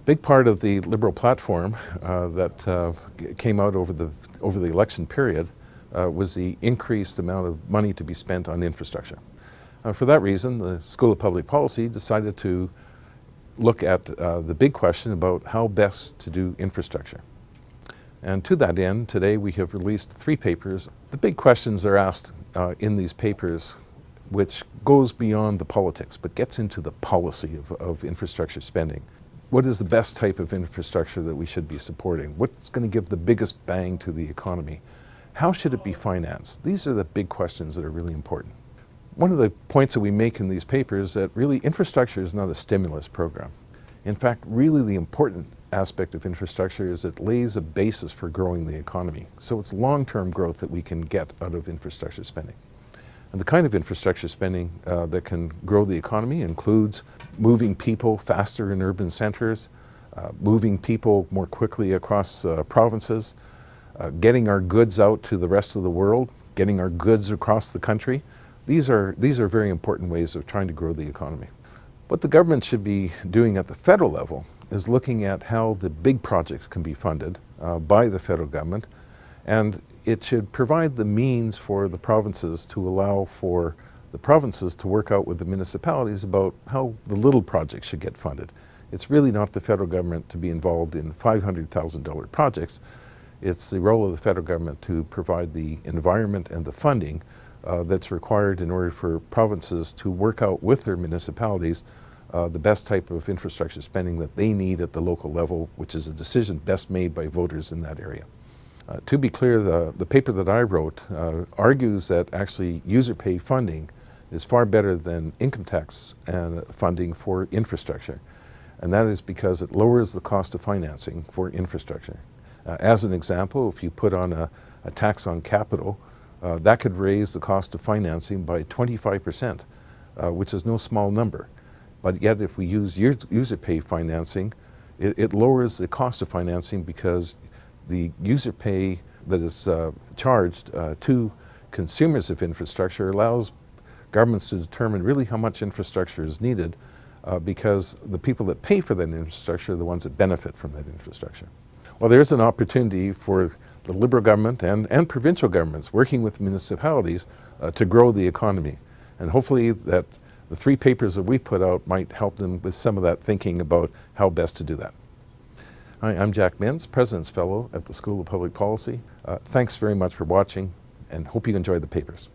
Big part of the Liberal platform that came out over the election period was the increased amount of money to be spent on infrastructure. For that reason, the School of Public Policy decided to look at the big question about how best to do infrastructure. And to that end, today we have released 3 papers. The big questions are asked in these papers, which goes beyond the politics, but gets into the policy of infrastructure spending. What is the best type of infrastructure that we should be supporting? What's going to give the biggest bang to the economy? How should it be financed? These are the big questions that are really important. One of the points that we make in these papers is that really infrastructure is not a stimulus program. In fact, really the important aspect of infrastructure is it lays a basis for growing the economy. So it's long-term growth that we can get out of infrastructure spending. And the kind of infrastructure spending that can grow the economy includes moving people faster in urban centers, moving people more quickly across provinces, getting our goods out to the rest of the world, getting our goods across the country. These are very important ways of trying to grow the economy. What the government should be doing at the federal level is looking at how the big projects can be funded by the federal government, and it should provide the means for the provinces to allow for the provinces to work out with the municipalities about how the little projects should get funded. It's really not the federal government to be involved in $500,000 projects. It's the role of the federal government to provide the environment and the funding that's required in order for provinces to work out with their municipalities the best type of infrastructure spending that they need at the local level, which is a decision best made by voters in that area. To be clear, the paper that I wrote argues that actually Userpay funding is far better than income tax funding for infrastructure. And that is because it lowers the cost of financing for infrastructure. As an example, if you put on a tax on capital, that could raise the cost of financing by 25%, which is no small number. But yet if we use Userpay financing, it lowers the cost of financing because the Userpay that is charged to consumers of infrastructure allows governments to determine really how much infrastructure is needed because the people that pay for that infrastructure are the ones that benefit from that infrastructure. Well, there is an opportunity for the Liberal government and provincial governments working with municipalities to grow the economy. And hopefully that the 3 papers that we put out might help them with some of that thinking about how best to do that. Hi, I'm Jack Mintz, President's Fellow at the School of Public Policy. Thanks very much for watching and hope you enjoy the papers.